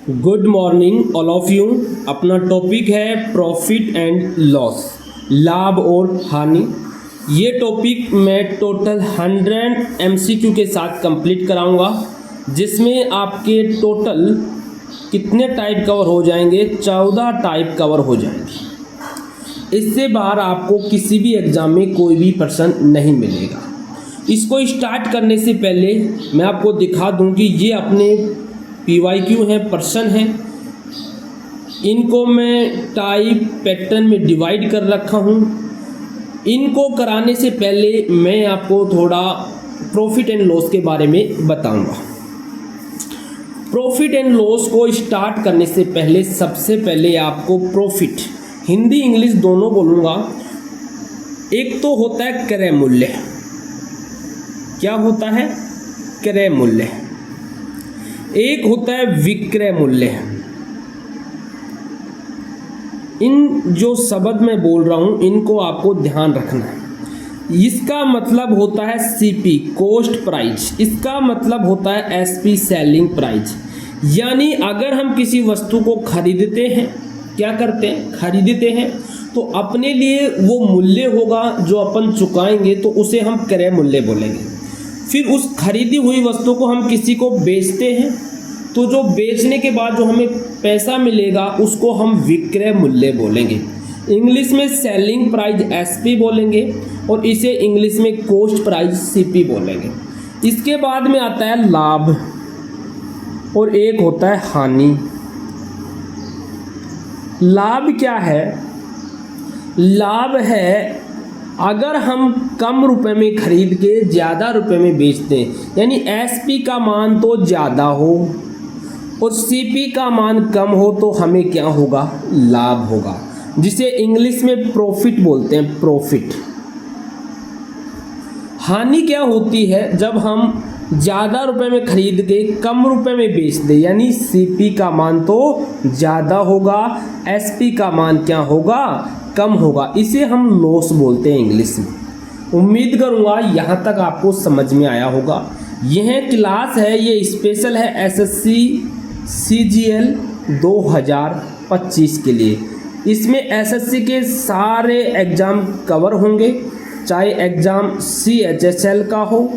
Good morning all of you. अपना topic है profit and loss, लाभ और हानि। ये टॉपिक मैं टोटल 100 MCQ के साथ कंप्लीट कराऊंगा, जिसमें आपके टोटल कितने टाइप कवर हो जाएंगे? 14 टाइप कवर हो जाएंगे। इससे बाहर आपको किसी भी एग्ज़ाम में कोई भी प्रश्न नहीं मिलेगा। इसको स्टार्ट करने से पहले मैं आपको दिखा दूं कि ये अपने PYQ हैं, प्रश्न हैं। इनको मैं टाइप पैटर्न में डिवाइड कर रखा हूँ। इनको कराने से पहले मैं आपको थोड़ा प्रॉफिट एंड लॉस के बारे में बताऊंगा। प्रॉफिट एंड लॉस को स्टार्ट करने से पहले सबसे पहले आपको प्रॉफिट, हिंदी इंग्लिश दोनों बोलूँगा। एक तो होता है क्रय मूल्य। क्या होता है? क्रय मूल्य। एक होता है विक्रय मूल्य। इन जो शब्द मैं बोल रहा हूँ इनको आपको ध्यान रखना है। इसका मतलब होता है CP कॉस्ट प्राइस, इसका मतलब होता है SP सेलिंग प्राइस। यानी अगर हम किसी वस्तु को खरीदते हैं, क्या करते हैं? खरीदते हैं, तो अपने लिए वो मूल्य होगा जो अपन चुकाएंगे, तो उसे हम क्रय मूल्य बोलेंगे। फिर उस खरीदी हुई वस्तु को हम किसी को बेचते हैं, तो जो बेचने के बाद जो हमें पैसा मिलेगा उसको हम विक्रय मूल्य बोलेंगे। इंग्लिश में सेलिंग प्राइस SP बोलेंगे और इसे इंग्लिश में कॉस्ट प्राइस CP बोलेंगे। इसके बाद में आता है लाभ और एक होता है हानि। लाभ क्या है? लाभ है अगर हम कम रुपए में खरीद के ज़्यादा रुपए में बेचते हैं, यानी SP का मान तो ज़्यादा हो और CP का मान कम हो, तो हमें क्या होगा? लाभ होगा, जिसे इंग्लिश में प्रॉफिट बोलते हैं, प्रॉफिट। हानि क्या होती है? जब हम ज़्यादा रुपए में खरीद के कम रुपए में बेच दें, यानी CP का मान तो ज़्यादा होगा, SP का मान क्या होगा? कम होगा। इसे हम लॉस बोलते हैं इंग्लिश में। उम्मीद करूँगा यहाँ तक आपको समझ में आया होगा। यह क्लास है, ये स्पेशल है SSC CGL 2025 के लिए। इसमें SSC के सारे एग्ज़ाम कवर होंगे, चाहे एग्ज़ाम CHSL का हो,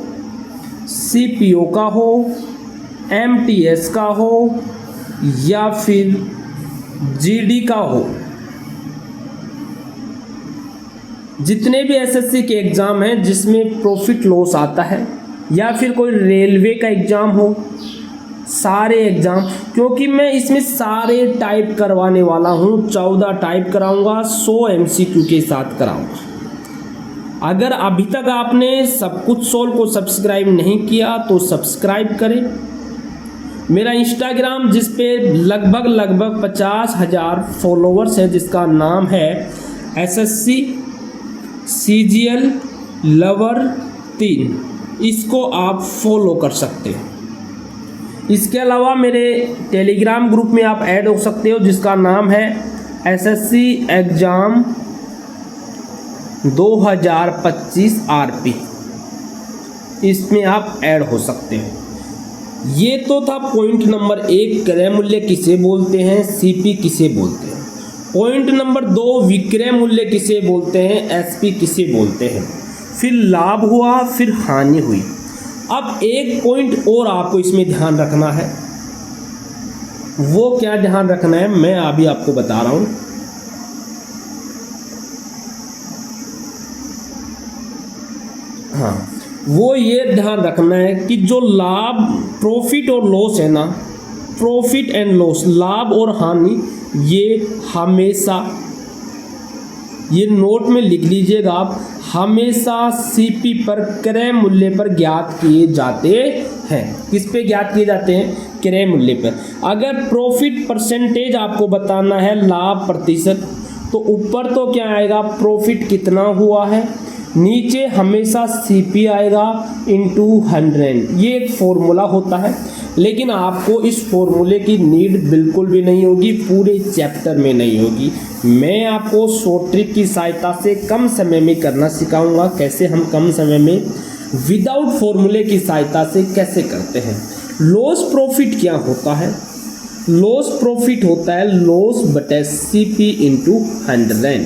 CPO का हो, MTS का हो या फिर GD का हो। जितने भी SSC के एग्ज़ाम हैं जिसमें प्रॉफिट लॉस आता है, या फिर कोई रेलवे का एग्ज़ाम हो, सारे एग्ज़ाम, क्योंकि मैं इसमें सारे टाइप करवाने वाला हूँ। 14 टाइप कराऊंगा, 100 MCQ के साथ कराऊंगा। अगर अभी तक आपने सब कुछ सोल्व को सब्सक्राइब नहीं किया तो सब्सक्राइब करें। मेरा इंस्टाग्राम जिस पे लगभग 50,000 फॉलोवर्स है, जिसका नाम है SSC CGL लवर 3, इसको आप फॉलो कर सकते हैं। इसके अलावा मेरे टेलीग्राम ग्रुप में आप ऐड हो सकते हो, जिसका नाम है SSC एग्ज़ाम 2025 RP। इसमें आप ऐड हो सकते हैं। ये तो था पॉइंट नंबर 1, क्रय मूल्य किसे बोलते हैं, CP किसे बोलते हैं। पॉइंट नंबर 2, विक्रय मूल्य किसे बोलते हैं, SP किसे बोलते हैं। फिर लाभ हुआ, फिर हानि हुई। अब एक पॉइंट और आपको इसमें ध्यान रखना है। वो क्या ध्यान रखना है मैं अभी आपको बता रहा हूँ। हाँ, वो ये ध्यान रखना है कि जो लाभ, प्रॉफिट और लॉस है ना, प्रॉफिट एंड लॉस, लाभ और हानि, ये हमेशा, ये नोट में लिख लीजिएगा आप, हमेशा CP पर, क्रय मूल्य पर ज्ञात किए जाते हैं। किस पे ज्ञात किए जाते हैं? क्रय मूल्य पर। अगर प्रॉफिट परसेंटेज आपको बताना है, लाभ प्रतिशत, तो ऊपर तो क्या आएगा? प्रॉफिट कितना हुआ है, नीचे हमेशा CP आएगा इंटू 100। ये एक फॉर्मूला होता है, लेकिन आपको इस फॉर्मूले की नीड बिल्कुल भी नहीं होगी, पूरे चैप्टर में नहीं होगी। मैं आपको शॉर्ट ट्रिक की सहायता से कम समय में करना सिखाऊंगा। कैसे हम कम समय में विदाउट फॉर्मूले की सहायता से कैसे करते हैं। लॉस प्रॉफिट क्या होता है? लॉस प्रॉफिट होता है लॉस बटे CP इंटू 100।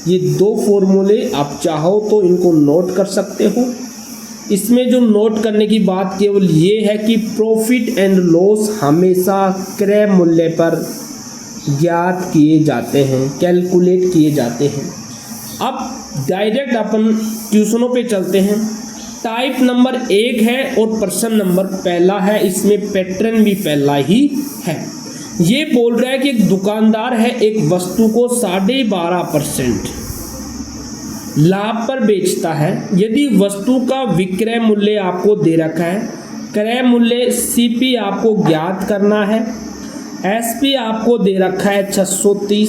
ये दो फॉर्मूले आप चाहो तो इनको नोट कर सकते हो। इसमें जो नोट करने की बात केवल ये है कि प्रॉफिट एंड लॉस हमेशा क्रय मूल्य पर ज्ञात किए जाते हैं, कैलकुलेट किए जाते हैं। अब डायरेक्ट अपन ट्यूशनों पे चलते हैं। टाइप नंबर 1 है और प्रश्न नंबर पहला है, इसमें पैटर्न भी पहला ही है। ये बोल रहा है कि एक दुकानदार है, एक वस्तु को 12.5% लाभ पर बेचता है। यदि वस्तु का विक्रय मूल्य आपको दे रखा है, क्रय मूल्य CP आपको ज्ञात करना है, SP आपको दे रखा है 630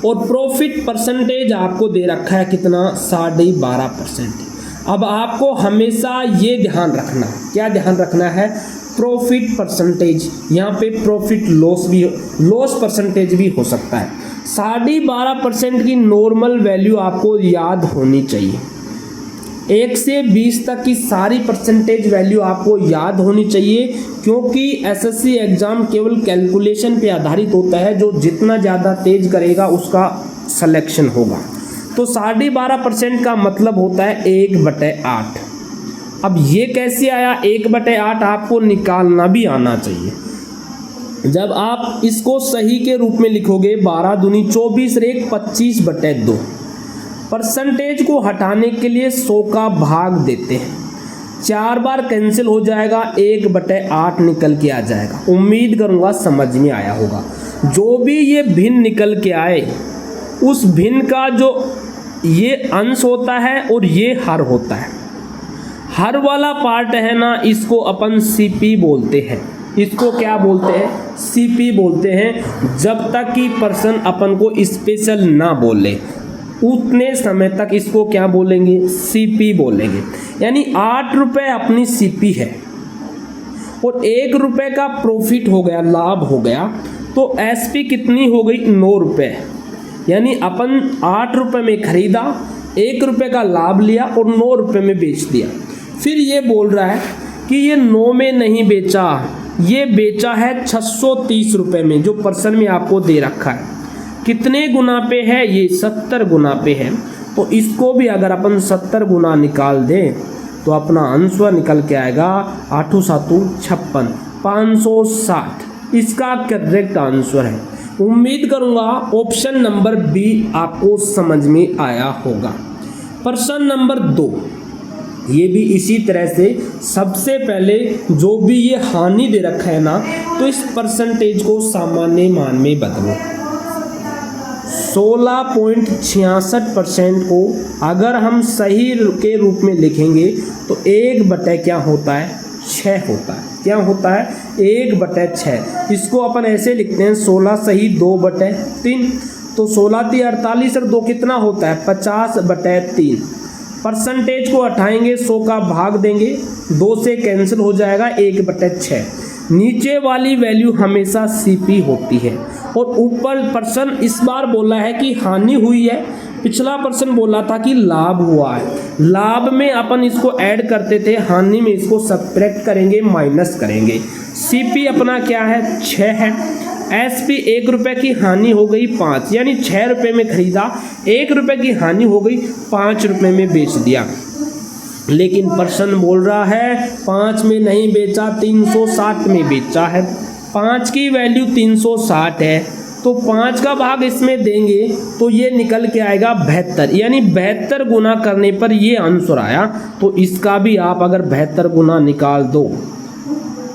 और प्रॉफिट परसेंटेज आपको दे रखा है कितना 12.5%। अब आपको हमेशा ये ध्यान रखना, क्या ध्यान रखना है, प्रॉफिट परसेंटेज। यहाँ पे प्रॉफिट लॉस परसेंटेज भी हो सकता है। 12.5% की नॉर्मल वैल्यू आपको याद होनी चाहिए। 1 से 20 तक की सारी परसेंटेज वैल्यू आपको याद होनी चाहिए, क्योंकि SSC एग्ज़ाम केवल कैलकुलेशन पे आधारित होता है। जो जितना ज़्यादा तेज करेगा उसका सिलेक्शन होगा। तो 12.5% का मतलब होता है 1/8। अब ये कैसे आया 1/8, आपको निकालना भी आना चाहिए। जब आप इसको सही के रूप में लिखोगे 12 दूनी 24 रेख 25/2। परसेंटेज को हटाने के लिए 100 का भाग देते हैं, 4 बार कैंसिल हो जाएगा, 1/8 निकल के आ जाएगा। उम्मीद करूँगा समझ में आया होगा। जो भी ये भिन्न निकल के आए, उस भिन्न का जो ये अंश होता है और ये हर होता है। हर वाला पार्ट है ना, इसको अपन CP बोलते हैं। इसको क्या बोलते हैं, CP बोलते हैं। जब तक कि पर्सन अपन को स्पेशल ना बोले उतने समय तक इसको क्या बोलेंगे, CP बोलेंगे। यानी 8 रुपये अपनी CP है और 1 रुपये का प्रॉफिट हो गया, लाभ हो गया, तो SP कितनी हो गई 9 रुपये। यानी अपन 8 रुपये में खरीदा, 1 रुपये का लाभ लिया और 9 रुपये में बेच दिया। फिर ये बोल रहा है कि ये 9 में नहीं बेचा, ये बेचा है 630 रुपये में, जो पर्सन में आपको दे रखा है। कितने गुना पे है, ये 70 गुना पे है। तो इसको भी अगर अपन 70 गुना निकाल दें तो अपना आंसर निकल के आएगा 8 7 56 560। इसका करेक्ट आंसर है। उम्मीद करूंगा ऑप्शन नंबर B आपको समझ में आया होगा। प्रश्न नंबर 2, ये भी इसी तरह से। सबसे पहले जो भी ये हानि दे रखा है ना, तो इस परसेंटेज को सामान्य मान में बदलो। 16.66% को अगर हम सही के रूप में लिखेंगे तो 1/6 क्या होता है, 6 होता है। क्या होता है, 1/6। इसको अपन ऐसे लिखते हैं 16 सही 2/3। तो 16 × 48 और 2 कितना होता है 50/3। परसेंटेज को हटाएंगे, 100 का भाग देंगे, 2 से कैंसिल हो जाएगा, 1/6। नीचे वाली वैल्यू हमेशा CP होती है और ऊपर पर्सन इस बार बोला है कि हानि हुई है, पिछला पर्सन बोला था कि लाभ हुआ है। लाभ में अपन इसको ऐड करते थे, हानि में इसको सब्ट्रैक्ट करेंगे, माइनस करेंगे। CP अपना क्या है 6 है। SP 1 रुपये की हानि हो गई 5, यानी 6 रुपये में खरीदा, 1 रुपये की हानि हो गई, 5 रुपये में बेच दिया। लेकिन पर्सन बोल रहा है 5 में नहीं बेचा, 360 में बेचा है। 5 की वैल्यू 360 है, तो 5 का भाग इसमें देंगे तो ये निकल के आएगा 72, यानी 72 गुना करने पर ये आंसर आया। तो इसका भी आप अगर 72 गुना निकाल दो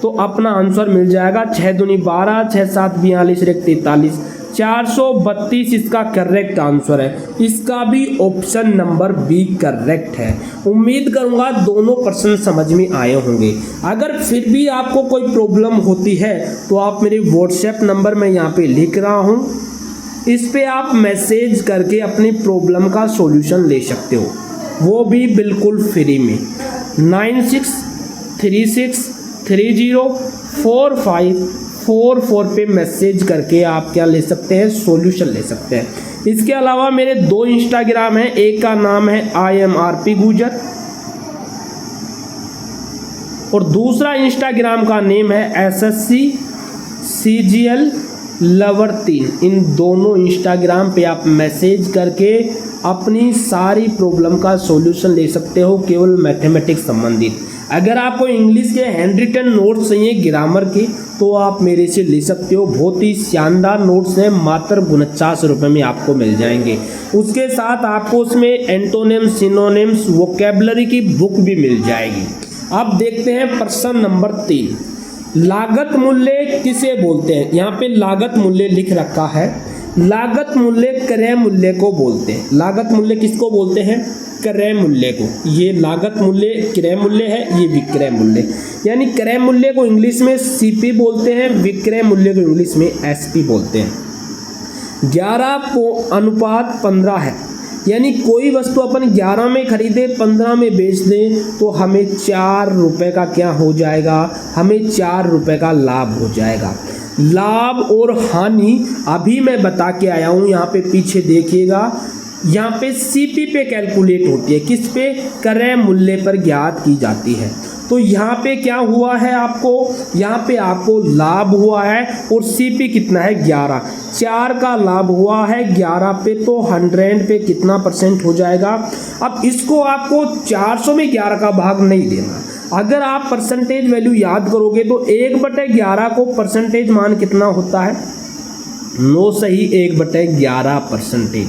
तो अपना आंसर मिल जाएगा 6 दूनी 12, 6 7 42, 43, 432 इसका करेक्ट आंसर है। इसका भी ऑप्शन नंबर B करेक्ट है। उम्मीद करूंगा दोनों प्रश्न समझ में आए होंगे। अगर फिर भी आपको कोई प्रॉब्लम होती है तो आप मेरे व्हाट्सएप नंबर में यहाँ पे लिख रहा हूँ, इस पे आप मैसेज करके अपनी प्रॉब्लम का सॉल्यूशन ले सकते हो, वो भी बिल्कुल फ्री में। 9636304544 पे मैसेज करके आप क्या ले सकते हैं, सॉल्यूशन ले सकते हैं। इसके अलावा मेरे 2 इंस्टाग्राम हैं, एक का नाम है IMRP गुजर और दूसरा इंस्टाग्राम का नेम है SSC CGL लवर 3, इन दोनों इंस्टाग्राम पे आप मैसेज करके अपनी सारी प्रॉब्लम का सॉल्यूशन ले सकते हो, केवल मैथमेटिक्स संबंधित। अगर आपको इंग्लिश के हैंड रिटन नोट्स चाहिए ग्रामर के, तो आप मेरे से ले सकते हो। बहुत ही शानदार नोट्स हैं, मात्र 49 रुपये में आपको मिल जाएंगे। उसके साथ आपको उसमें एंटोनिम्स, सिनोनिम्स, वोकैबुलरी की बुक भी मिल जाएगी। अब देखते हैं प्रश्न नंबर 3, लागत मूल्य किसे बोलते हैं। यहाँ पे लागत मूल्य लिख रखा है। लागत मूल्य क्रय मूल्य को बोलते हैं। लागत मूल्य किसको बोलते हैं? क्रय मूल्य को। ये लागत मूल्य क्रय मूल्य है, ये विक्रय मूल्य। यानी क्रय मूल्य को इंग्लिश में CP बोलते हैं, विक्रय मूल्य को इंग्लिश में SP बोलते हैं। 11:15 है, यानी कोई वस्तु अपन 11 में खरीदे 15 में बेच दें तो हमें 4 रुपये का क्या हो जाएगा? हमें 4 रुपये का लाभ हो जाएगा। लाभ और हानि अभी मैं बता के आया हूँ। यहाँ पे पीछे देखिएगा, यहाँ पे CP पे कैलकुलेट होती है, किस पे? क्रय मूल्य पर ज्ञात की जाती है। तो यहाँ पे क्या हुआ है आपको? यहाँ पे आपको लाभ हुआ है और CP कितना है? 11। 4 का लाभ हुआ है 11 पे, तो 100 पे कितना % हो जाएगा? अब इसको आपको 400 में 11 का भाग नहीं देना। अगर आप परसेंटेज वैल्यू याद करोगे तो 1/11 को परसेंटेज मान कितना होता है? 9 सही 1/11%।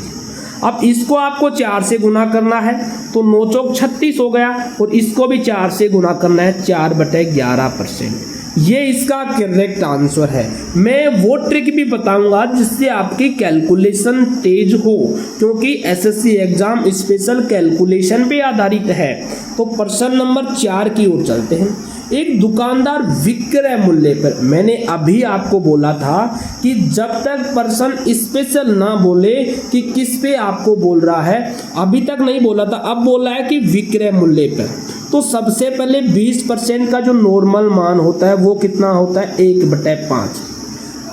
अब इसको आपको 4 से गुना करना है तो 9 चौक 36 हो गया, और इसको भी 4 से गुना करना है, 4/11%। ये इसका करेक्ट आंसर है। मैं वो ट्रिक भी बताऊंगा जिससे आपकी कैलकुलेशन तेज हो, क्योंकि SSC एग्जाम स्पेशल कैलकुलेशन पे आधारित है। तो प्रश्न नंबर 4 की ओर चलते हैं। एक दुकानदार विक्रय मूल्य पर, मैंने अभी आपको बोला था कि जब तक पर्सन स्पेशल ना बोले कि किस पे आपको बोल रहा है, अभी तक नहीं बोला था, अब बोला है कि विक्रय मूल्य पर। तो सबसे पहले 20% का जो नॉर्मल मान होता है वो कितना होता है? 1/5।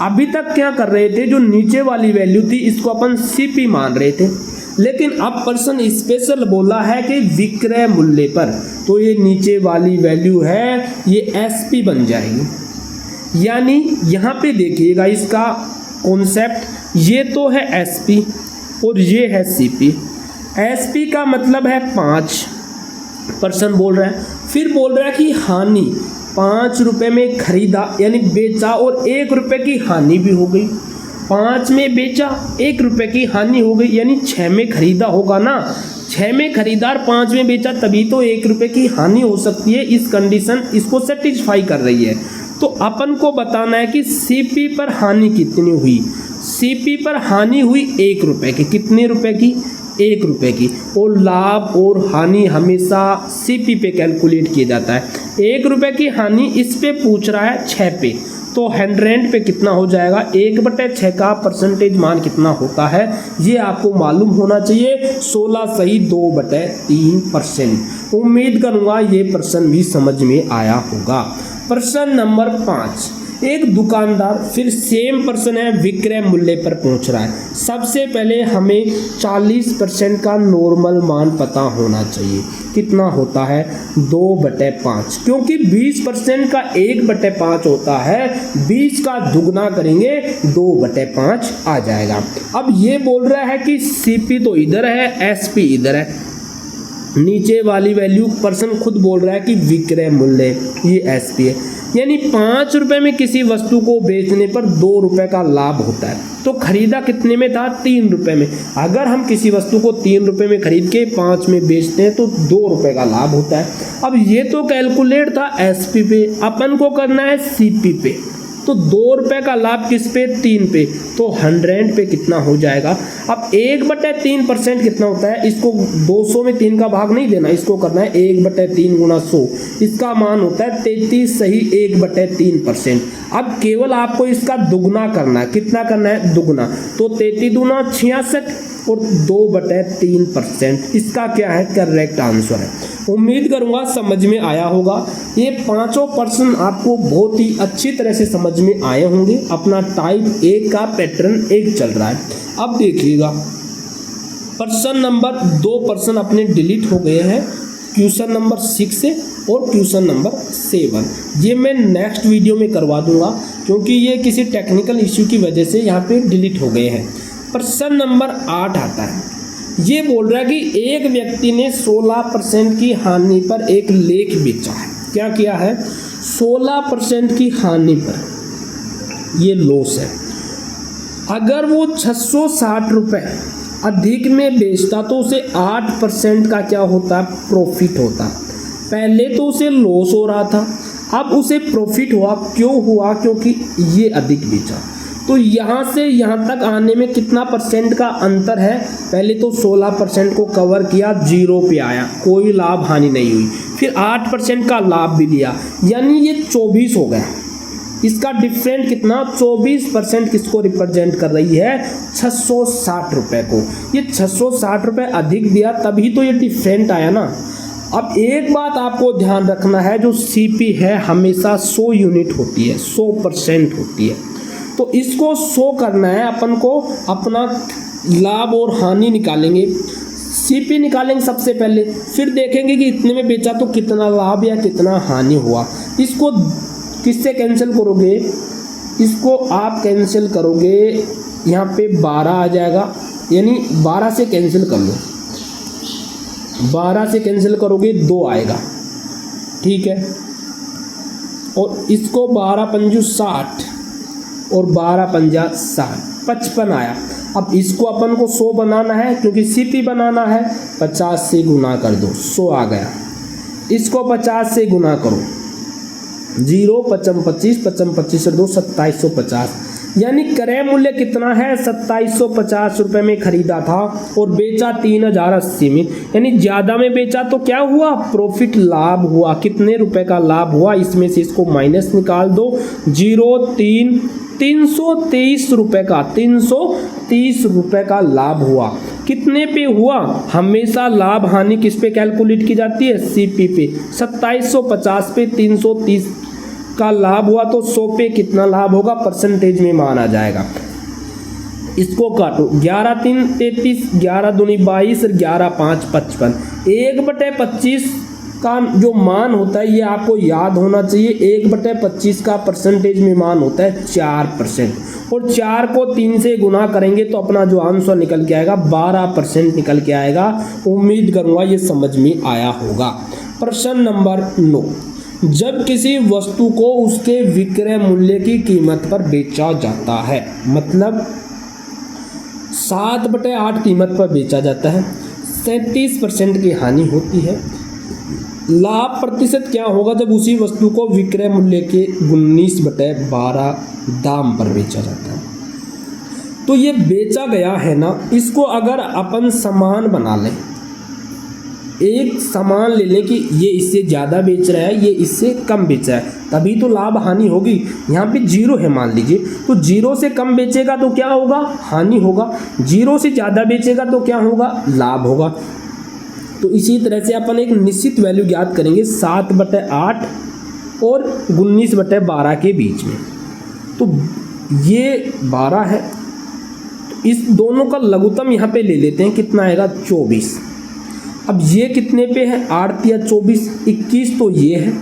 अभी तक क्या कर रहे थे, जो नीचे वाली वैल्यू थी इसको अपन CP मान रहे थे, लेकिन अब पर्सन स्पेशल बोला है कि विक्रय मूल्य पर, तो ये नीचे वाली वैल्यू है ये SP बन जाएगी। यानी यहाँ पे देखिएगा इसका कॉन्सेप्ट, ये तो है SP और ये है CP। SP का मतलब है 5 पर्सन बोल रहा है, फिर बोल रहा है कि हानि 5 रुपये में खरीदा यानी बेचा और 1 रुपये की हानि भी हो गई। 5 में बेचा, 1 रुपये की हानि हो गई, यानी 6 में खरीदा होगा ना। 6 में खरीदार 5 में बेचा, तभी तो 1 रुपये की हानि हो सकती है। इस कंडीशन इसको सेटिस्फाई कर रही है। तो अपन को बताना है कि CP पर हानि कितनी हुई। CP पर हानि हुई 1 रुपये की। कितने रुपए की? 1 रुपये की। और लाभ और हानि हमेशा CP पे कैलकुलेट किया जाता है। 1 रुपये की हानि इस पे पूछ रहा है 6 पे, तो 100 पे कितना हो जाएगा? 1/6 का परसेंटेज मान कितना होता है ये आपको मालूम होना चाहिए। 16 सही 2/3%। उम्मीद करूँगा ये प्रश्न भी समझ में आया होगा। प्रश्न नंबर 5, एक दुकानदार, फिर सेम पर्सन है, विक्रय मूल्य पर पहुंच रहा है। सबसे पहले हमें 40% का नॉर्मल मान पता होना चाहिए। कितना होता है? 2/5, क्योंकि 20% का 1/5 होता है। 20 का दुगना करेंगे 2/5 आ जाएगा। अब ये बोल रहा है कि CP तो इधर है, SP इधर है। नीचे वाली वैल्यू पर्सन खुद बोल रहा है कि विक्रय मूल्य ये SP है, यानी 5 रुपये में किसी वस्तु को बेचने पर 2 रुपये का लाभ होता है। तो खरीदा कितने में था? 3 रुपये में। अगर हम किसी वस्तु को 3 रुपये में खरीद के 5 में बेचते हैं तो 2 रुपये का लाभ होता है। अब ये तो कैलकुलेट था SP पे, अपन को करना है CP पे। तो 2 रुपये का लाभ किस पे? 3 पे, तो 100 पे कितना हो जाएगा? अब 1/3% कितना होता है? इसको 200 में 3 का भाग नहीं देना, इसको करना है 1/3 गुना 100। इसका मान होता है 33 सही 1/3%। अब केवल आपको इसका दुगना करना है। कितना करना है? दुगना। तो 33 दूना 66 और 2/3%। इसका क्या है? करेक्ट आंसर है। उम्मीद करूंगा समझ में आया होगा। ये 5 प्रश्न आपको बहुत ही अच्छी तरह से समझ में आए होंगे। अपना टाइप 1 का पैटर्न 1 चल रहा है। अब देखिएगा प्रश्न नंबर 2 प्रश्न अपने डिलीट हो गए हैं, क्वेश्चन नंबर 6 से और क्वेश्चन नंबर 7। ये मैं नेक्स्ट वीडियो में करवा दूंगा। क्योंकि ये किसी टेक्निकल इश्यू की वजह से यहाँ पे डिलीट हो गए हैं। प्रश्न नंबर 8 आता है, ये बोल रहा है कि एक व्यक्ति ने 16% की हानि पर एक लेख बेचा है। क्या किया है? 16% की हानि पर, ये लॉस है। अगर वो 660 रुपये अधिक में बेचता तो उसे 8% का क्या होता? प्रॉफिट होता। पहले तो उसे लॉस हो रहा था, अब उसे प्रॉफिट हुआ। क्यों हुआ? क्योंकि ये अधिक बेचा। तो यहाँ से यहाँ तक आने में कितना परसेंट का अंतर है? पहले तो 16% को कवर किया, 0 पे आया, कोई लाभ हानि नहीं हुई। फिर 8% का लाभ भी लिया, यानी ये 24 हो गया। इसका डिफरेंट कितना? 24% किसको रिप्रेजेंट कर रही है? 660 रुपये को। ये 660 रुपये अधिक दिया, तभी तो ये डिफरेंट आया ना। अब एक बात आपको ध्यान रखना है, जो सीपी है हमेशा 100 यूनिट होती है, 100% होती है। तो इसको 100 करना है अपन को, अपना लाभ और हानि निकालेंगे। सीपी निकालेंगे सबसे पहले, फिर देखेंगे कि इतने में बेचा तो कितना लाभ या कितना हानि हुआ। इसको किससे कैंसिल करोगे? इसको आप कैंसिल करोगे, यहाँ पे 12 आ जाएगा, यानी 12 से कैंसिल कर लो। 12 से कैंसिल करोगे 2 आएगा, ठीक है। और इसको 12 पंजू 60 और 12 पंजा 60, 55 आया। अब इसको अपन को 100 बनाना है, क्योंकि सीपी बनाना है। 50 से गुना कर दो, 100 आ गया। इसको 50 से गुना करो, 0 55 25 55 25 2 2750, यानी क्रय मूल्य कितना है? 2750 रुपये में खरीदा था और बेचा 3080 में, यानी ज़्यादा में बेचा तो क्या हुआ? प्रॉफिट, लाभ हुआ। कितने रुपए का लाभ हुआ? इसमें से इसको माइनस निकाल दो, 323 रुपये का, 330 रुपये का लाभ हुआ। कितने पे हुआ? हमेशा लाभ हानि किस पे कैलकुलेट की जाती है? सीपी पे। 2750 पे 330 का लाभ हुआ, तो 100 पे कितना लाभ होगा? परसेंटेज में मान आ जाएगा। इसको काटो, 11 3 33, 11 दूनी 22 और 11 5 55। 1/25 का जो मान होता है, ये आपको याद होना चाहिए। 1/25 का परसेंटेज में मान होता है 4%, और 4 को 3 से गुना करेंगे तो अपना जो आंसर निकल के आएगा 12% निकल के आएगा। उम्मीद करूँगा ये समझ में आया होगा। प्रश्न नंबर 9, जब किसी वस्तु को उसके विक्रय मूल्य की कीमत पर बेचा जाता है, मतलब 7/8 कीमत पर बेचा जाता है, 37% की हानि होती है। लाभ प्रतिशत क्या होगा जब उसी वस्तु को विक्रय मूल्य के 19/12 दाम पर बेचा जाता है? तो ये बेचा गया है ना, इसको अगर अपन समान बना लें, एक समान ले लें कि ये इससे ज़्यादा बेच रहा है, ये इससे कम बेच रहा है, तभी तो लाभ हानि होगी। यहाँ पे 0 है मान लीजिए, तो 0 से कम बेचेगा तो क्या होगा? हानि होगा। 0 से ज़्यादा बेचेगा तो क्या होगा? लाभ होगा। तो इसी तरह से अपन एक निश्चित वैल्यू ज्ञात करेंगे 7/8 और 19/12 के बीच में। तो ये 12 है, तो इस दोनों का लघुत्तम यहाँ पे ले लेते हैं, कितना आएगा? 24। अब ये कितने पे है? 8 या 24, 21 तो ये है,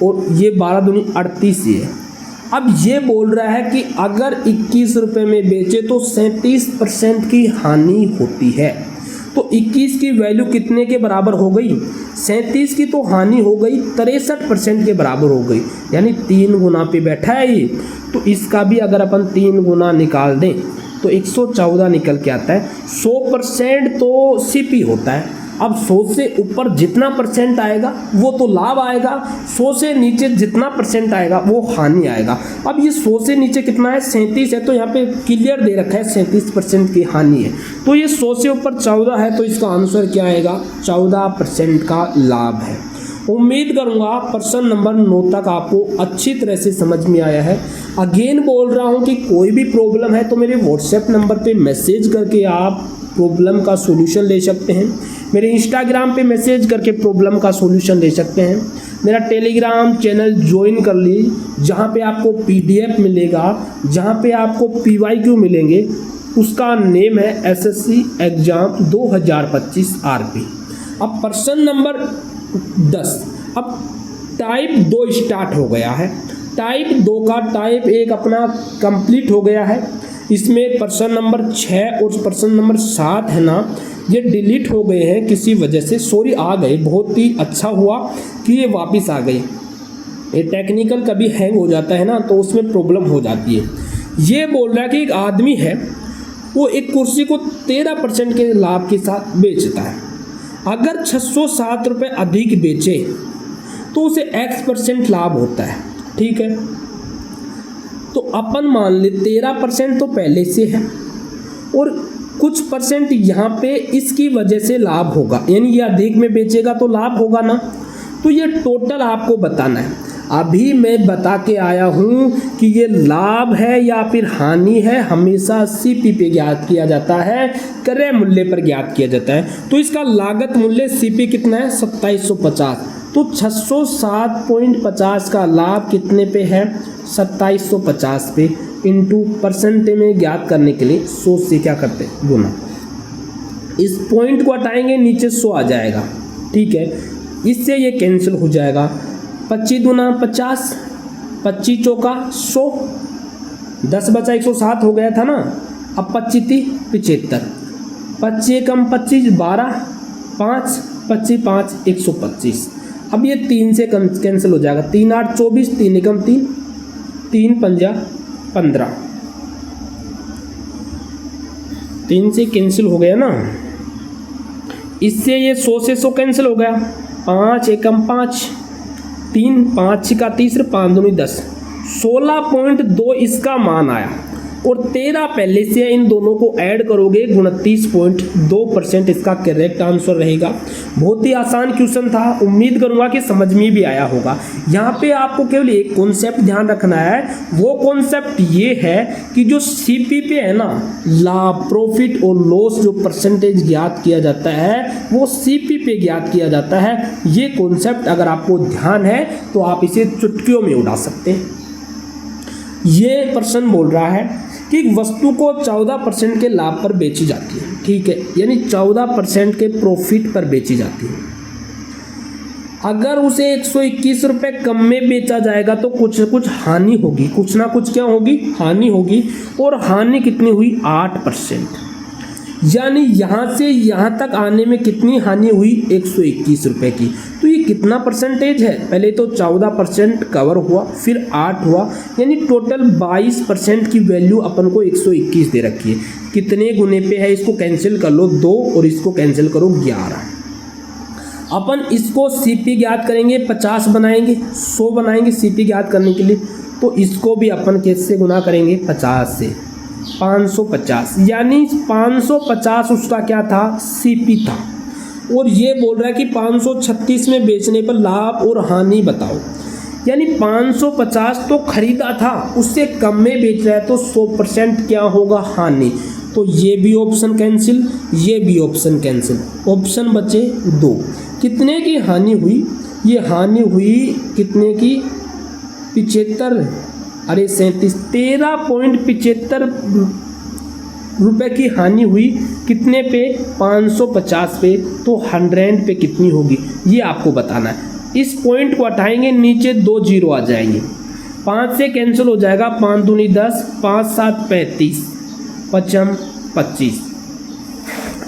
और ये 12 दूनी 38 ये है। अब ये बोल रहा है कि अगर 21 रुपये में बेचे तो 37% की हानि होती है। तो 21 की वैल्यू कितने के बराबर हो गई? 37 की तो हानि हो गई 63% के बराबर हो गई, यानी 3 गुना पे बैठा है ये। तो इसका भी अगर अपन 3 गुना निकाल दें तो 114 निकल के आता है। 100% तो सीपी होता है। अब 100 से ऊपर जितना परसेंट आएगा वो तो लाभ आएगा, 100 से नीचे जितना परसेंट आएगा वो हानि आएगा। अब ये 100 से नीचे कितना है? 37 है, तो यहाँ पे क्लियर दे रखा है 37% की हानि है। तो ये 100 से ऊपर 14 है, तो इसका आंसर क्या आएगा? 14% का लाभ है। उम्मीद करूँगा प्रश्न नंबर 9 तक आपको अच्छी तरह से समझ में आया है। अगेन बोल रहा हूँ कि कोई भी प्रॉब्लम है तो मेरे व्हाट्सएप नंबर पे मैसेज करके आप प्रॉब्लम का सॉल्यूशन ले सकते हैं। मेरे इंस्टाग्राम पे मैसेज करके प्रॉब्लम का सॉल्यूशन ले सकते हैं। मेरा टेलीग्राम चैनल ज्वाइन कर लीजिए, जहाँ पे आपको PDF मिलेगा, जहाँ पे आपको PYQ मिलेंगे। उसका नेम है SSC एग्ज़ाम 2025 RP। अब प्रश्न नंबर 10, अब टाइप 2 स्टार्ट हो गया है। टाइप 2 का टाइप 1 अपना कंप्लीट हो गया है। इसमें पर्सन नंबर 6 और पर्सन नंबर 7 है ना, ये डिलीट हो गए हैं किसी वजह से, सॉरी आ गए, बहुत ही अच्छा हुआ कि ये वापस आ गए। ये टेक्निकल कभी हैंग हो जाता है ना, तो उसमें प्रॉब्लम हो जाती है। ये बोल रहा है कि एक आदमी है, वो एक कुर्सी को 13% के लाभ के साथ बेचता है। अगर 607 रुपये अधिक बेचे तो उसे X% लाभ होता है, ठीक है। तो अपन मान ले 13% तो पहले से है और कुछ परसेंट यहाँ पे इसकी वजह से लाभ होगा, यानी ये अधिक में बेचेगा तो लाभ होगा ना। तो ये टोटल आपको बताना है। अभी मैं बता के आया हूँ कि ये लाभ है या फिर हानि है, हमेशा CP पे ज्ञात किया जाता है, क्रय मूल्य पर ज्ञात किया जाता है। तो इसका लागत मूल्य CP कितना है 2750, तो 607.50 का लाभ कितने पे है 2750 पे, इंटू परसेंट में ज्ञात करने के लिए 100 से क्या करते हैं गुना। इस पॉइंट को हटाएंगे नीचे 100 आ जाएगा, ठीक है। इससे ये कैंसिल हो जाएगा। 25 दूना 50, 25 चौका 100, 10 बचा 107 हो गया था ना। अब 25 थी 75, 25 कम 25 12, 5 25 5 125। अब ये 3 से कैंसिल हो जाएगा, 3 8 24, 3 एकम 3, 3 पंजा 15, 3 से कैंसिल हो गया ना। इससे ये 100 से 100 कैंसिल हो गया, 5 एकम 5, 3 5 का 30, 5 दूनी 10, 16.2 इसका मान आया और 13 पहले से। इन दोनों को ऐड करोगे 29.2% इसका करेक्ट आंसर रहेगा। बहुत ही आसान क्वेश्चन था, उम्मीद करूंगा कि समझ में भी आया होगा। यहाँ पे आपको केवल एक कॉन्सेप्ट ध्यान रखना है, वो कॉन्सेप्ट ये है कि जो CP पे है ना, लाभ प्रॉफिट और लॉस जो परसेंटेज ज्ञात किया जाता है वो CP पे ज्ञात किया जाता है। ये कॉन्सेप्ट अगर आपको ध्यान है तो आप इसे चुटकियों में उड़ा सकते हैं। ये पर्सन बोल रहा है कि वस्तु को 14% के लाभ पर बेची जाती है, ठीक है, यानी 14% के प्रॉफिट पर बेची जाती है। अगर उसे 121 रुपये कम में बेचा जाएगा तो कुछ न कुछ हानि होगी, कुछ ना कुछ क्या होगी, हानि होगी। और हानि कितनी हुई 8%, यानी यहाँ से यहाँ तक आने में कितनी हानि हुई 121 रुपये की। तो ये कितना परसेंटेज है, पहले तो 14% कवर हुआ, फिर 8 हुआ, यानी टोटल 22% की वैल्यू अपन को 121 दे रखी है। कितने गुने पे है, इसको कैंसिल कर लो 2 और इसको कैंसिल करो 11। अपन इसको CP ज्ञात करेंगे, 50 बनाएंगे, 100 बनाएंगे CP ज्ञात करने के लिए। तो इसको भी अपन कैसे गुना करेंगे 50 से, 550, यानी 550 उसका क्या था CP था। और ये बोल रहा है कि 536 में बेचने पर लाभ और हानि बताओ, यानी 550 तो खरीदा था, उससे कम में बेच रहा है तो 100% क्या होगा हानि। तो ये भी ऑप्शन कैंसिल, ये भी ऑप्शन कैंसिल, ऑप्शन बचे 2। कितने की हानि हुई, ये हानि हुई कितने की 75, अरे 37, 13.75 रुपये की हानि हुई। कितने पे 550 पे, तो 100 पे कितनी होगी ये आपको बताना है। इस पॉइंट को हटाएंगे, नीचे 2 जीरो आ जाएंगे, 5 से कैंसिल हो जाएगा, 5 दूनी 10, 5 7 35, 5 25,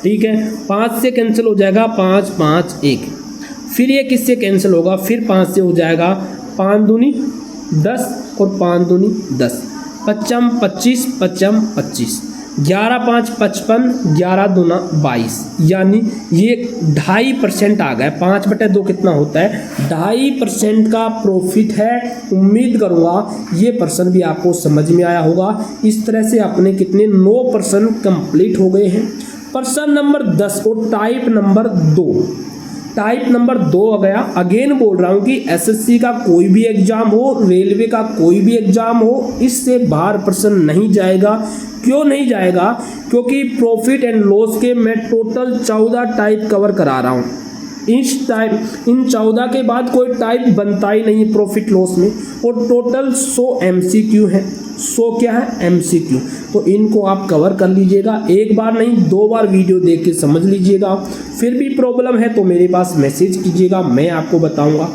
ठीक है। 5 से कैंसिल हो जाएगा, 5 5 1, फिर ये किससे कैंसिल होगा, फिर 5 से हो जाएगा, 5 दूनी 10 और 5 दूनी 10, 55 25 55 25, 11 5 55, 11 दूना 22, यानी ये 2.5% आ गया। 5/2 कितना होता है, 2.5% का प्रॉफिट है। उम्मीद करूँगा ये पर्सन भी आपको समझ में आया होगा। इस तरह से अपने कितने 9% कंप्लीट हो गए हैं। पर्सन नंबर 10 और टाइप नंबर 2, टाइप नंबर 2 आ गया। अगेन बोल रहा हूँ कि SSC का कोई भी एग्जाम हो, रेलवे का कोई भी एग्जाम हो, इससे बाहर पर्सन नहीं जाएगा। क्यों नहीं जाएगा, क्योंकि प्रॉफिट एंड लॉस के मैं टोटल 14 टाइप कवर करा रहा हूँ। इन 14 के बाद कोई टाइप बनता ही नहीं प्रॉफिट लॉस में। और टोटल 100 MCQ है, 100 क्या है MCQ। तो इनको आप कवर कर लीजिएगा, एक बार नहीं 2 बार वीडियो देख के समझ लीजिएगा। फिर भी प्रॉब्लम है तो मेरे पास मैसेज कीजिएगा, मैं आपको बताऊंगा।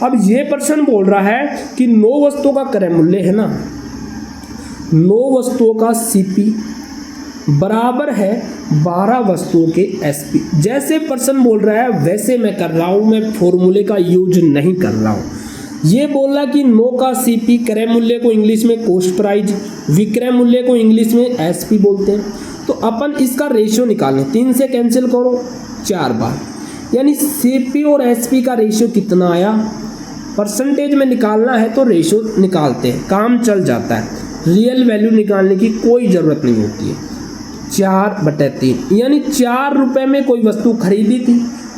अब ये प्रश्न बोल रहा है कि 9 वस्तुओं का क्रय मूल्य है ना, 9 वस्तुओं का सीपी बराबर है 12 वस्तुओं के एसपी। जैसे प्रश्न बोल रहा है वैसे मैं कर रहा हूँ, मैं फॉर्मूले का यूज नहीं कर रहा हूँ। ये बोला कि 9 का सीपी, क्रय मूल्य को इंग्लिश में कॉस्ट प्राइस, विक्रय मूल्य को इंग्लिश में एसपी बोलते हैं। तो अपन इसका रेशियो निकालें, 3 से कैंसिल करो 4 बार, यानी सीपी और एसपी का रेशियो कितना आया, परसेंटेज में निकालना है तो रेशियो निकालते हैं, काम चल जाता है, रियल वैल्यू निकालने की कोई ज़रूरत नहीं होती है। 4/3 यानी 4 रुपये में कोई वस्तु खरीदी थी,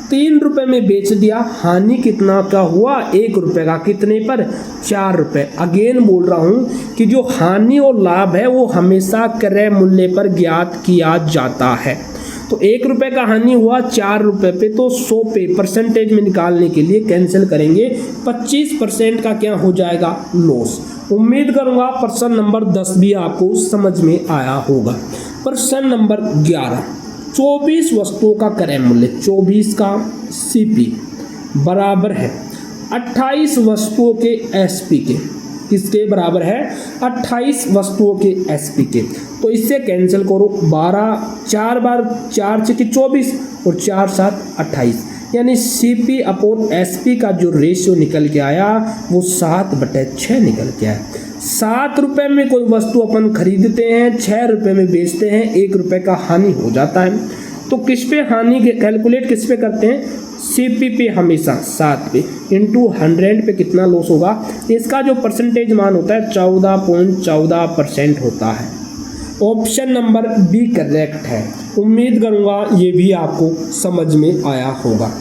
3 रुपये में बेच दिया, हानि कितना का हुआ, 1 रुपये का, कितने पर, 4 रुपये। अगेन बोल रहा हूँ कि जो हानि और लाभ है वो हमेशा क्रय मूल्य पर ज्ञात किया जाता है। तो 1 रुपये का हानि हुआ 4 रुपये पे, तो 100 पे परसेंटेज में निकालने के लिए कैंसिल करेंगे, 25% का क्या हो जाएगा, लॉस। उम्मीद करूँगा प्रश्न नंबर 10 भी आपको समझ में आया होगा। प्रश्न नंबर 11, 24 वस्तुओं का क्रय मूल्य, 24 का सीपी बराबर है 28 वस्तुओं के एसपी के, किसके बराबर है, 28 वस्तुओं के एसपी के। तो इससे कैंसिल करो, 12 4 बार 4 6 24 और 4 7 28, यानी सीपी अपॉन एसपी का जो रेशियो निकल के आया वो 7/6 निकल के आया। 7 रुपये में कोई वस्तु अपन खरीदते हैं, 6 रुपये में बेचते हैं, 1 रुपये का हानि हो जाता है। तो किस पे हानि कैलकुलेट किस पे करते हैं, सीपी पे हमेशा 7 पे इंटू 100 पे कितना लॉस होगा, इसका जो परसेंटेज मान होता है 14.14% होता है। ऑप्शन नंबर बी करेक्ट है। उम्मीद करूँगा ये भी आपको समझ में आया होगा।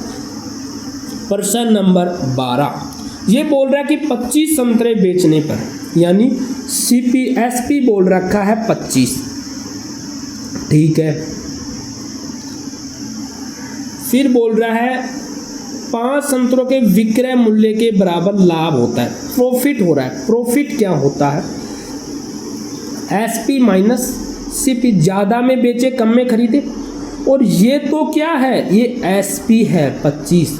प्रश्न नंबर 12, ये बोल रहा है कि 25 संतरे बेचने पर, यानी सीपी एसपी बोल रखा है 25, ठीक है। फिर बोल रहा है 5 संतरों के विक्रय मूल्य के बराबर लाभ होता है, प्रॉफिट हो रहा है। प्रॉफिट क्या होता है, एसपी माइनस सीपी, ज़्यादा में बेचे कम में खरीदे। और ये तो क्या है, ये एसपी है 25,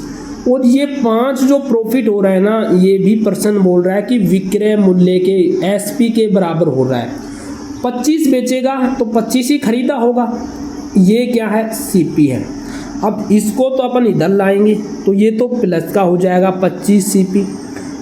और ये 5 जो प्रॉफिट हो रहा है ना, ये भी प्रश्न बोल रहा है कि विक्रय मूल्य के एसपी के बराबर हो रहा है। 25 बेचेगा तो 25 ही खरीदा होगा, ये क्या है, सीपी है। अब इसको तो अपन इधर लाएंगे तो ये तो प्लस का हो जाएगा 25 सीपी,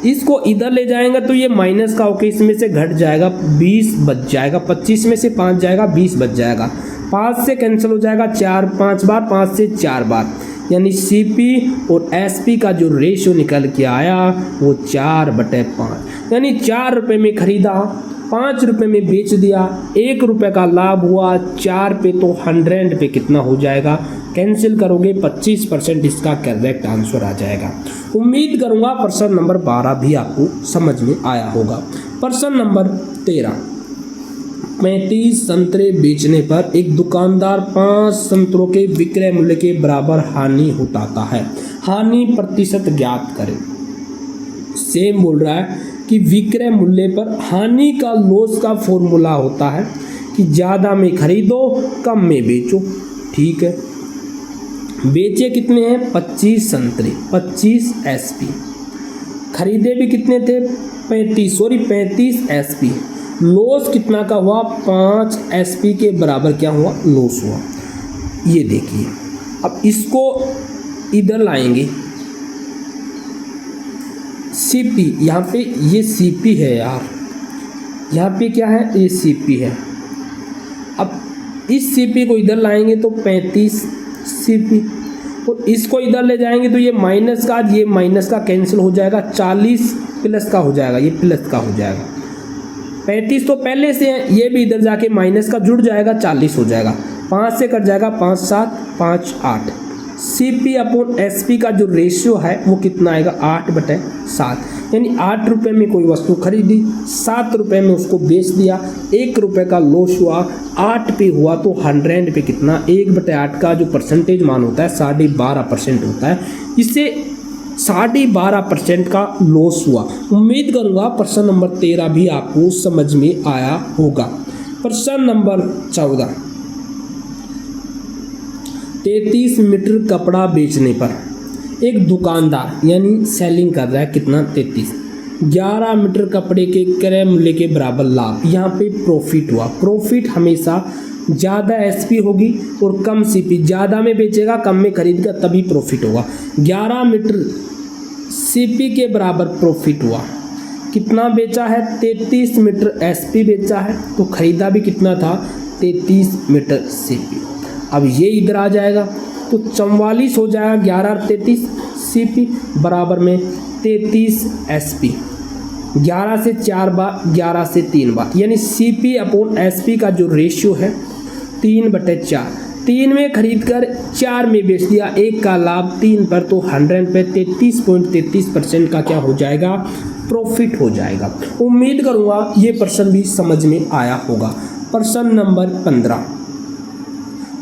इसको इधर ले जाएंगे तो ये माइनस का होकर इसमें से घट जाएगा, 20 बच जाएगा, 25 में से 5 जाएगा, 20 बच जाएगा, 5 से कैंसिल हो जाएगा 4 5 बार, 5 से 4 बार, यानी सीपी और एसपी का जो रेशियो निकल के आया वो 4/5, यानी 4 रुपये में खरीदा, 5 रुपये में बेच दिया, 1 रुपये का लाभ हुआ, 4 पे तो 100 पे कितना हो जाएगा, कैंसिल करोगे 25% इसका करेक्ट आंसर आ जाएगा। उम्मीद करूंगा प्रश्न नंबर 12 भी आपको समझ में आया होगा। प्रश्न नंबर 13, 35 संतरे बेचने पर एक दुकानदार 5 संतरों के विक्रय मूल्य के बराबर हानि उठाता है, हानि प्रतिशत ज्ञात करें। सेम बोल रहा है कि विक्रय मूल्य पर हानि का लॉस का फॉर्मूला होता है कि ज़्यादा में खरीदो कम में बेचो, ठीक है। बेचे कितने हैं, 25 संतरे, 25 एसपी, खरीदे भी कितने थे, 35 एसपी। लॉस कितना का हुआ, 5 एसपी के बराबर क्या हुआ, लॉस हुआ। ये देखिए, अब इसको इधर लाएंगे, सीपी, यहाँ पे ये सीपी है यार, यहाँ पे क्या है, ये सीपी है। अब इस सीपी को इधर लाएंगे तो 35 सीपी, और इसको इधर ले जाएंगे तो ये माइनस का कैंसिल हो जाएगा, 40 प्लस का हो जाएगा, ये प्लस का हो जाएगा। 35 तो पहले से है, ये भी इधर जाके माइनस का जुड़ जाएगा, 40 हो जाएगा, 5 से कट जाएगा, 5 7 5 8। सीपी अपॉन एसपी का जो रेशियो है वो कितना आएगा, 8/7, यानी 8 रुपये में कोई वस्तु खरीदी, 7 रुपये में उसको बेच दिया, 1 रुपये का लॉस हुआ, 8 पे हुआ तो 100 पे कितना, 1/8 का जो परसेंटेज मान होता है 12.5% होता है, इससे 12.5% का लॉस हुआ। उम्मीद करूँगा प्रश्न नंबर 13 भी आपको समझ में आया होगा। प्रश्न नंबर 14, 33 मीटर कपड़ा बेचने पर एक दुकानदार यानी सेलिंग कर रहा है कितना 33, 11 मीटर कपड़े के क्रय मूल्य के बराबर लाभ। यहाँ पे प्रॉफिट हुआ। प्रॉफिट हमेशा ज़्यादा एसपी होगी और कम सीपी, ज़्यादा में बेचेगा कम में खरीदेगा तभी प्रॉफिट होगा। 11 मीटर सीपी के बराबर प्रॉफिट हुआ। कितना बेचा है 33 मीटर एसपी बेचा है, तो खरीदा भी कितना था 33 मीटर सीपी। अब ये इधर आ जाएगा तो 44 हो जाएगा, 11 और 33 सीपी बराबर में 33 एसपी। 11 से 4 बार, 11 से 3 बार, यानी सीपी अपॉन एसपी का जो रेशियो है 3/4। 3 में खरीद कर 4 में बेच दिया, 1 का लाभ 3 पर, तो 100 पे 33.33% का क्या हो जाएगा प्रॉफिट हो जाएगा। उम्मीद करूँगा ये प्रश्न भी समझ में आया होगा। प्रश्न नंबर 15,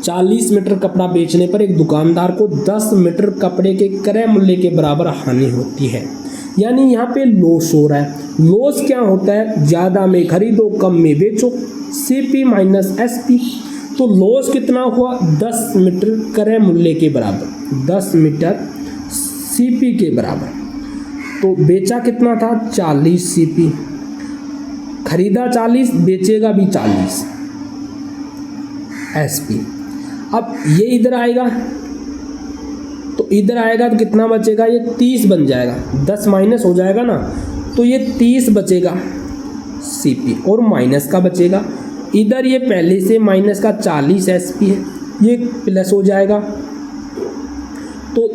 40 मीटर कपड़ा बेचने पर एक दुकानदार को 10 मीटर कपड़े के क्रय मूल्य के बराबर हानि होती है, यानी यहाँ पे लॉस हो रहा है। लॉस क्या होता है, ज़्यादा में खरीदो कम में बेचो, सीपी माइनस एसपी। तो लॉस कितना हुआ 10 मीटर क्रय मूल्य के बराबर, 10 मीटर सीपी के बराबर। तो बेचा कितना था 40 सीपी, खरीदा 40, बेचेगा भी 40 एसपी। अब ये इधर आएगा तो इधर आएगा तो कितना बचेगा, ये 30 बन जाएगा, 10 माइनस हो जाएगा ना, तो ये 30 बचेगा सीपी और माइनस का बचेगा। इधर ये पहले से माइनस का 40 एसपी है, ये प्लस हो जाएगा, तो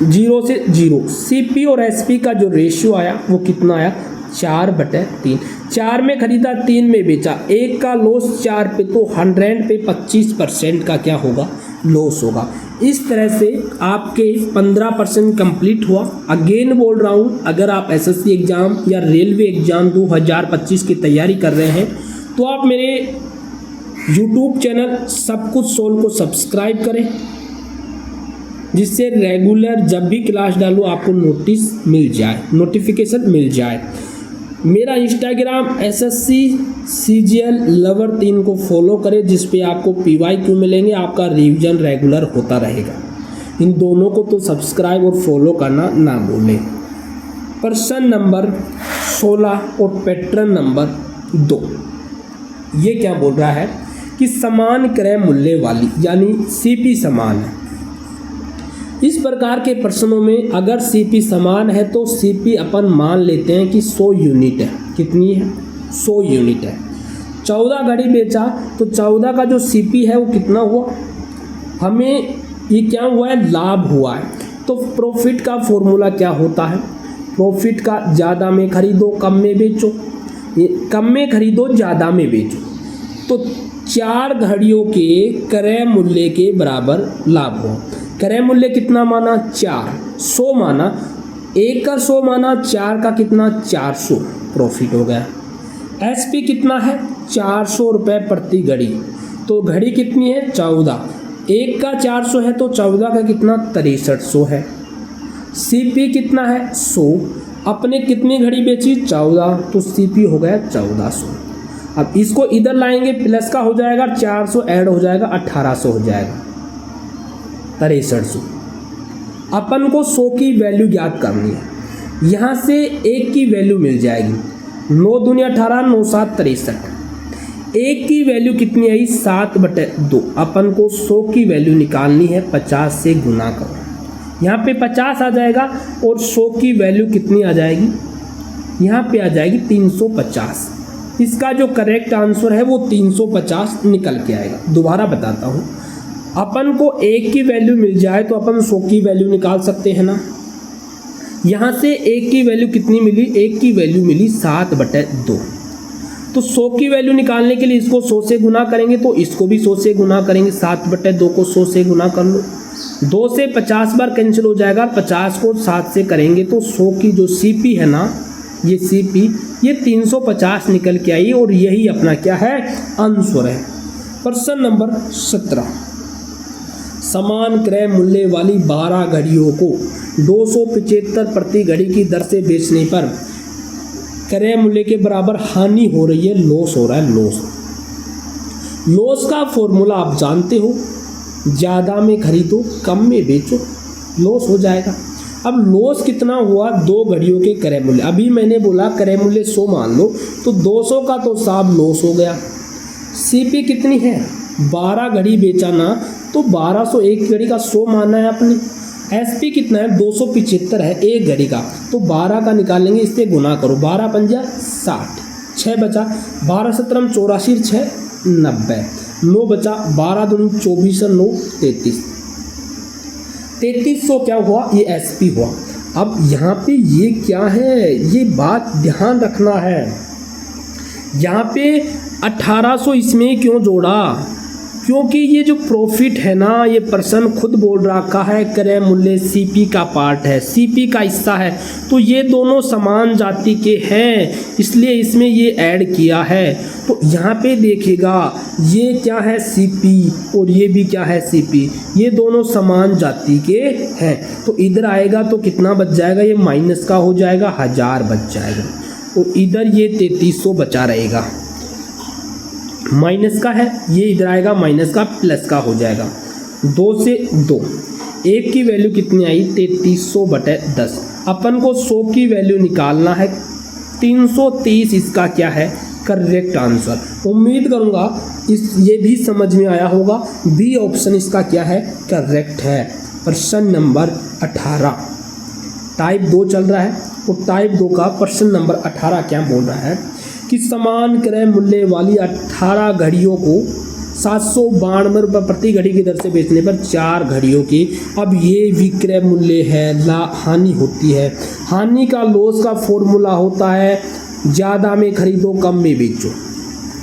0 से 0। सीपी और एसपी का जो रेशियो आया वो कितना आया 4/3। 4 में खरीदा 3 में बेचा, 1 का लॉस 4 पे, तो 100 पे 25% का क्या होगा लॉस होगा। इस तरह से आपके 15% कंप्लीट हुआ। अगेन बोल रहा हूँ, अगर आप एसएससी एग्ज़ाम या रेलवे एग्ज़ाम 2025 की तैयारी कर रहे हैं तो आप मेरे यूट्यूब चैनल सब कुछ सोल्व को सब्सक्राइब करें, जिससे रेगुलर जब भी क्लास डालूँ आपको नोटिफिकेशन मिल जाए। मेरा इंस्टाग्राम एसएससी सीजीएल लवर 3 को फॉलो करें, जिस पे आपको PYQ मिलेंगे, आपका रिवीजन रेगुलर होता रहेगा। इन दोनों को तो सब्सक्राइब और फॉलो करना ना भूलें। प्रश्न नंबर 16 और पैटर्न नंबर 2, ये क्या बोल रहा है कि समान क्रय मूल्य वाली, यानी सीपी समान है। इस प्रकार के प्रश्नों में अगर सीपी समान है तो सीपी अपन मान लेते हैं कि 100 यूनिट है। कितनी है 100 यूनिट है। 14 घड़ी बेचा तो 14 का जो सीपी है वो कितना हुआ, हमें ये क्या हुआ है लाभ हुआ है। तो प्रॉफिट का फॉर्मूला क्या होता है, प्रॉफिट का ज़्यादा में खरीदो कम में बेचो, कम में खरीदो ज़्यादा में बेचो। तो 4 घड़ियों के क्रय मूल्य के बराबर लाभ हो। क्रय मूल्य कितना माना 4, 100 माना, 1 का 100 माना, 4 का कितना 400 प्रॉफिट हो गया। एसपी कितना है 400 रुपये प्रति घड़ी, तो घड़ी कितनी है 14, 1 का 400 है तो 14 का कितना 6300 है। सीपी कितना है 100, अपने कितनी घड़ी बेची 14, तो सीपी हो गया 1400। अब इसको इधर लाएंगे, प्लस का हो जाएगा 400 ऐड हो जाएगा 1800 हो जाएगा 6300। अपन को 100 की वैल्यू ज्ञात करनी है। यहाँ से 1 की वैल्यू मिल जाएगी, 9 दूनी 18, 9 7 63। 1 की वैल्यू कितनी आई 7/2। अपन को 100 की वैल्यू निकालनी है, 50 से गुना करो, यहाँ पे 50 आ जाएगा और 100 की वैल्यू कितनी आ जाएगी, यहाँ पे आ जाएगी 350। इसका जो करेक्ट आंसर है वो 350 निकल के आएगा। दोबारा बताता हूँ, अपन को 1 की वैल्यू मिल जाए तो अपन 100 की वैल्यू निकाल सकते हैं ना। यहाँ से 1 की वैल्यू कितनी मिली, 1 की वैल्यू मिली 7/2। तो 100 की वैल्यू निकालने के लिए इसको 100 से गुना करेंगे, तो इसको भी 100 से गुना करेंगे। 7/2 को 100 से गुना कर लो, 2 से 50 बार कैंसिल हो जाएगा, 50 को 7 से करेंगे तो 100 की जो सीपी है ना, ये सीपी ये 350 निकल के आई और यही अपना क्या है आंसर है। प्रश्न नंबर 17, समान क्रय मूल्य वाली 12 घड़ियों को 275 प्रति घड़ी की दर से बेचने पर क्रय मूल्य के बराबर हानि हो रही है, लॉस हो रहा है। लॉस का फॉर्मूला आप जानते हो, ज़्यादा में खरीदो कम में बेचो, लॉस हो जाएगा। अब लॉस कितना हुआ, 2 घड़ियों के क्रय मूल्य। अभी मैंने बोला क्रय मूल्य 100 मान लो, तो 200 का तो साहब लॉस हो गया। सीपी कितनी है, 12 घड़ी बेचा ना, तो 1200 एक घड़ी का 100 माना है आपने। एसपी कितना है, 275 है एक घड़ी का, तो 12 का निकालेंगे, इससे गुना करो, 12 पंजा 60, 6 बचा, 12 17 84, 6 90, 9 बचा, 12 दूनी 24 और 9 33, 3300 क्या हुआ, ये एसपी हुआ। अब यहाँ पे ये क्या है, ये बात ध्यान रखना है, यहाँ पे 1800 इसमें क्यों जोड़ा, क्योंकि ये जो प्रॉफिट है ना, ये पर्सन खुद बोल रखा है क्रय मूल्य सीपी का पार्ट है, सीपी का हिस्सा है, तो ये दोनों समान जाति के हैं, इसलिए इसमें ये ऐड किया है। तो यहाँ पे देखिएगा ये क्या है, सीपी, और ये भी क्या है, सीपी, ये दोनों समान जाति के हैं। तो इधर आएगा तो कितना बच जाएगा, ये माइनस का हो जाएगा, 1000 बच जाएगा, और इधर ये 3300 बचा रहेगा, माइनस का है, ये इधर आएगा माइनस का, प्लस का हो जाएगा। 2 से 2, 1 की वैल्यू कितनी आई, 3300/10। अपन को 100 की वैल्यू निकालना है, 330 इसका क्या है, करेक्ट आंसर। उम्मीद करूंगा ये भी समझ में आया होगा। बी ऑप्शन इसका क्या है, करेक्ट है। प्रश्न नंबर 18 टाइप 2 चल रहा है, और टाइप 2 का प्रश्न नंबर 18 क्या बोल रहा है कि समान क्रय मूल्य वाली 18 घड़ियों को 792 रुपये प्रति घड़ी की दर से बेचने पर 4 घड़ियों की, अब ये विक्रय मूल्य है, हानि होती है। हानि का लॉस का फॉर्मूला होता है ज़्यादा में खरीदो कम में बेचो,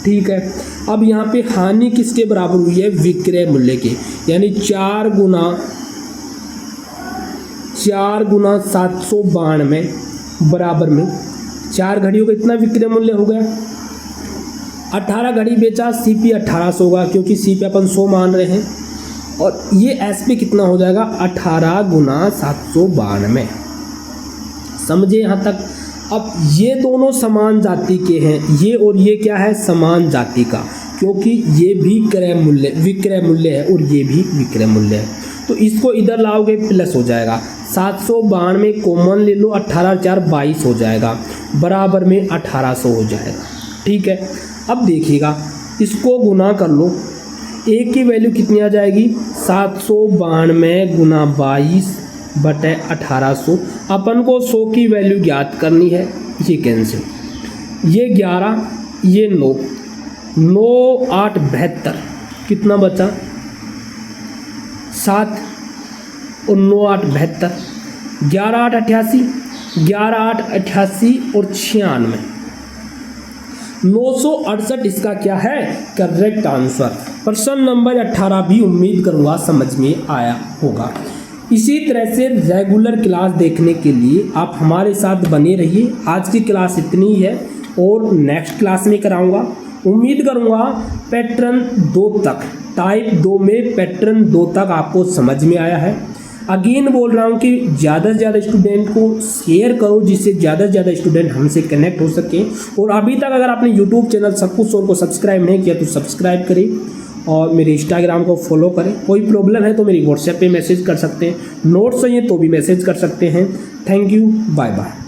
ठीक है। अब यहाँ पे हानि किसके बराबर हुई है, विक्रय मूल्य के, यानी 4 गुना 792 बराबर में 4 घड़ियों का इतना विक्रय मूल्य हो गया। 18 घड़ी बेचा, सीपी 1800 होगा, क्योंकि सीपी अपन 100 मान रहे हैं, और ये एसपी कितना हो जाएगा, 18 गुना 792। समझे यहाँ तक। अब ये दोनों समान जाति के हैं, ये और ये क्या है, समान जाति का, क्योंकि ये भी क्रय मूल्य विक्रय मूल्य है और ये भी विक्रय मूल्य है। तो इसको इधर लाओगे प्लस हो जाएगा, 792 कॉमन ले लो, 18 4 22 हो जाएगा, बराबर में 1800 हो जाएगा, ठीक है। अब देखिएगा इसको गुना कर लो, एक की वैल्यू कितनी आ जाएगी, 792 गुना 22/1800। अपन को 100 की वैल्यू ज्ञात करनी है, ये कैंसिल, ये 11, ये 9, 9 8 72, कितना बचा, 7 और 9 8 72, 11 8 88, 11 8 88 और 96, 968 इसका क्या है, करेक्ट आंसर। प्रश्न नंबर 18 भी उम्मीद करूँगा समझ में आया होगा। इसी तरह से रेगुलर क्लास देखने के लिए आप हमारे साथ बने रहिए। आज की क्लास इतनी ही है, और नेक्स्ट क्लास में कराऊंगा। उम्मीद करूंगा पैटर्न 2 तक, टाइप 2 में पैटर्न 2 तक आपको समझ में आया है। अगेन बोल रहा हूँ कि ज़्यादा से ज़्यादा स्टूडेंट को शेयर करो, जिससे ज़्यादा से ज़्यादा स्टूडेंट हमसे कनेक्ट हो सके। और अभी तक अगर आपने यूट्यूब चैनल सब कुछ को सब्सक्राइब नहीं किया तो सब्सक्राइब करें, और मेरे इंस्टाग्राम को फॉलो करें। कोई प्रॉब्लम है तो मेरी व्हाट्सएप पे मैसेज कर सकते हैं, नोट्स चाहिए तो भी मैसेज कर सकते हैं। Thank you, bye bye.